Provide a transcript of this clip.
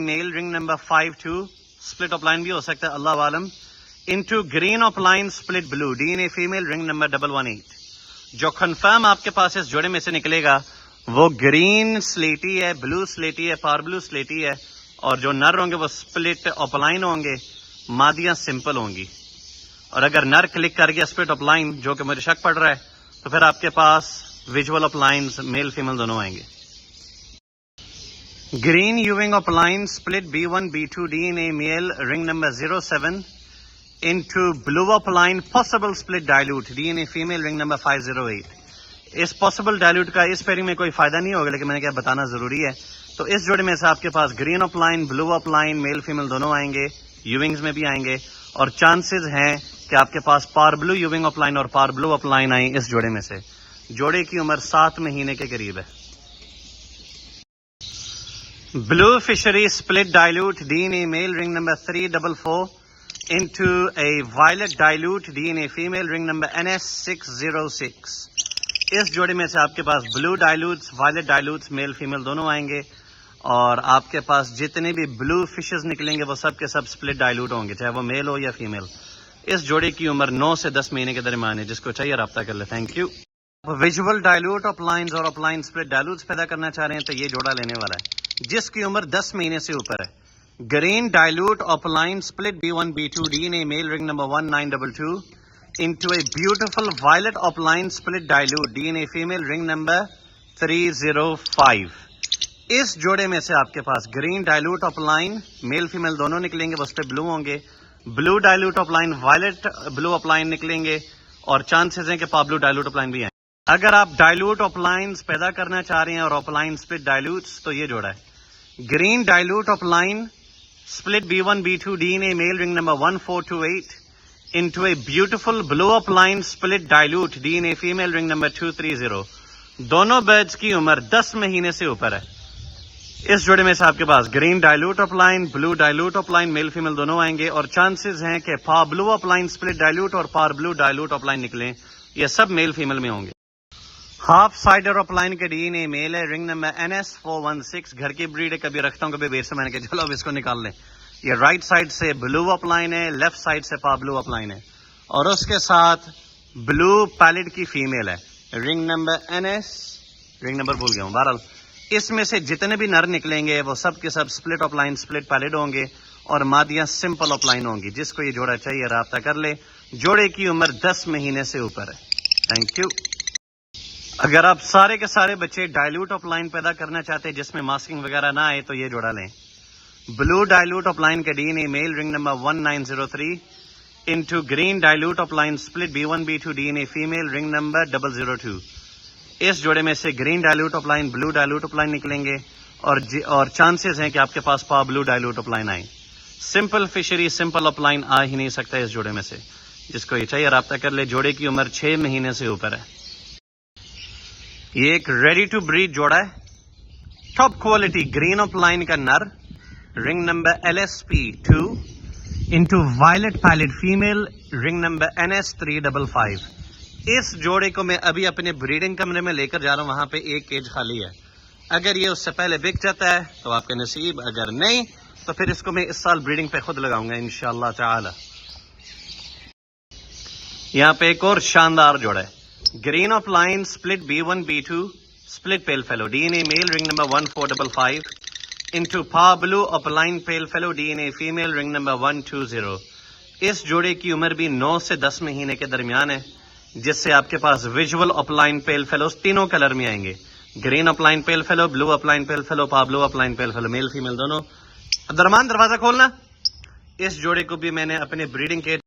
میل ring number 52 split اپ line بھی ہو سکتا ہے اللہ عالم into green opaline split blue D N A female ring number 118. جو کنفرم آپ کے پاس اس جوڑے میں سے نکلے گا وہ گرین سلیٹی ہے, بلو سلیٹی ہے, پار بلو سلیٹی ہے, اور جو نر ہوں گے وہ اسپلٹ اپ لائن ہوں گے, مادیاں سمپل ہوں گی. اور اگر نر کلک کر گیا اسپلٹ اپ لائن جو کہ مجھے شک پڑ رہا ہے تو پھر آپ کے پاس visual opalines male female دونوں آئیں گے. گرین یوونگ opaline split B1 B2 DNA male ring number 07 into blue up line possible split dilute DNA female ring number 508. اس possible dilute کا اس پیرنگ میں کوئی فائدہ نہیں ہوگا لیکن میں نے کیا بتانا ضروری ہے. تو اس جوڑے میں سے آپ کے پاس گرین اپ لائن بلو اپ لائن میل فیمیل دونوں آئیں گے, یوونگز میں بھی آئیں گے, اور چانسز ہیں کہ آپ کے پاس پار بلو یوونگ اپ لائن اور پار بلو اپ لائن آئیں اس جوڑے میں سے. جوڑے کی عمر 7 مہینے کے قریب ہے. بلو fishery split dilute DNA male ring number 344 into a violet dilute DNA female ring number NS606. اس جوڑے میں سے آپ کے پاس بلو ڈائلوٹس وائلٹ ڈائلوٹس میل فیمیل دونوں آئیں گے, اور آپ کے پاس جتنے بھی بلو فشز نکلیں گے وہ سب کے سب split dilute ہوں گے, چاہے وہ میل ہو یا فیمیل. اس جوڑے کی عمر 9 سے 10 مہینے کے درمیان ہے. جس کو چاہیے رابطہ کر لے. Thank you. Visual dilute up lines اور اپ لائن split dilutes پیدا کرنا چاہ رہے ہیں تو یہ جوڑا لینے والا ہے جس کی عمر 10 مہینے سے اوپر ہے. Green dilute opaline split B1 B2 DNA male ring number 1922 into a beautiful violet up line split dilute DNA female ring number 305. اس جوڑے میں سے آپ کے پاس گرین ڈائلوٹ اپ لائن میل فیمیل دونوں نکلیں گے, اس پہ بلو ہوں گے, بلو ڈائلوٹ اپ لائن وائلٹ بلو اپ لائن نکلیں گے, اور چانسز ہیں کہ پابلو ڈائلوٹ اپ لائن بھی آئیں. اگر آپ ڈائلوٹ اپ لائنز پیدا کرنا چاہ رہے ہیں اور اپ لائن اسپلٹ ڈائلوٹس تو یہ جوڑا ہے. Green dilute up line split B1 B2 DNA male ring number 1428 into a beautiful blue up line split dilute DNA female ring number 230. دونوں برڈز کی عمر 10 مہینے سے اوپر ہے. اس جوڑے میں سے آپ کے پاس green dilute opaline blue dilute اپ لائن میل فیمیل دونوں آئیں گے, اور چانسز ہیں کہ پار بلو اپ لائن اسپلٹ ڈائلوٹ اور پار بلو ڈائلوٹ اپ لائن نکلیں. یہ سب میل فیمیل میں ہوں گے. ہاف سائڈر اپ لائن کے ڈی این اے میل ہے رنگ نمبر NS416. گھر کی بریڈ ہے, کبھی رکھتا ہوں کبھی بیر سے, میں نے کہا چلو اب اس کو نکال لیں. یہ رائٹ سائڈ سے بلو اپ لائن ہے, لیفٹ سائڈ سے پا بلو اپ لائن ہے, اور اس کے ساتھ بلو پیلٹ کی فیمیل ہے رنگ نمبر NS رنگ نمبر بھول گیا ہوں. بہرحال اس میں سے جتنے بھی نر نکلیں گے وہ سب کے سب اسپلٹ اپ لائن اسپلٹ پیلٹ ہوں گے, اور مادیاں سمپل اپ لائن ہوں گی. جس کو یہ جوڑا چاہیے رابطہ کر لے. جوڑے کی عمر 10 مہینے سے اوپر ہے. Thank you. اگر آپ سارے کے سارے بچے ڈائلوٹ اپ لائن پیدا کرنا چاہتے ہیں جس میں ماسکنگ وغیرہ نہ آئے تو یہ جوڑا لیں. بلو ڈائلوٹ اپ لائن کے DNA male ring number 1903 into green dilute opaline split B1 B2 DNA female ring number 002. اس جوڑے میں سے green dilute opaline blue dilute opaline نکلیں گے, اور چانسز ہیں کہ آپ کے پاس پا بلو ڈائلوٹ اپ لائن آئیں. سمپل فشری سمپل اپ لائن آ ہی نہیں سکتا اس جوڑے میں سے. جس کو یہ چاہیے رابطہ کر لے. جوڑے کی عمر 6 مہینے سے اوپر ہے. یہ ایک ریڈی ٹو بریڈ جوڑا ہے, top quality green opaline کا نر ring number LSP2 into violet pallid female ring number NS355. اس جوڑے کو میں ابھی اپنے بریڈنگ کمرے میں لے کر جا رہا ہوں, وہاں پہ ایک کیج خالی ہے. اگر یہ اس سے پہلے بک جاتا ہے تو آپ کا نصیب, اگر نہیں تو پھر اس کو میں اس سال بریڈنگ پہ خود لگاؤں گا انشاءاللہ تعالی. یہاں پہ ایک اور شاندار جوڑا ہے green opaline split B1 B2 split pale fallow DNA male ring number 1455 into پا blue opaline pale fallow DNA female ring number 120. اس جوڑے کی عمر بھی 9 سے 10 مہینے کے درمیان ہے, جس سے آپ کے پاس visual opaline pale fallows تینوں کلر میں آئیں گے. Green opaline pale fallow, blue opaline pale fallow, پا blue opaline pale fallow, male female دونوں. عبد الرحمان دروازہ کھولنا. اس جوڑے کو بھی میں نے اپنے بریڈنگ کیج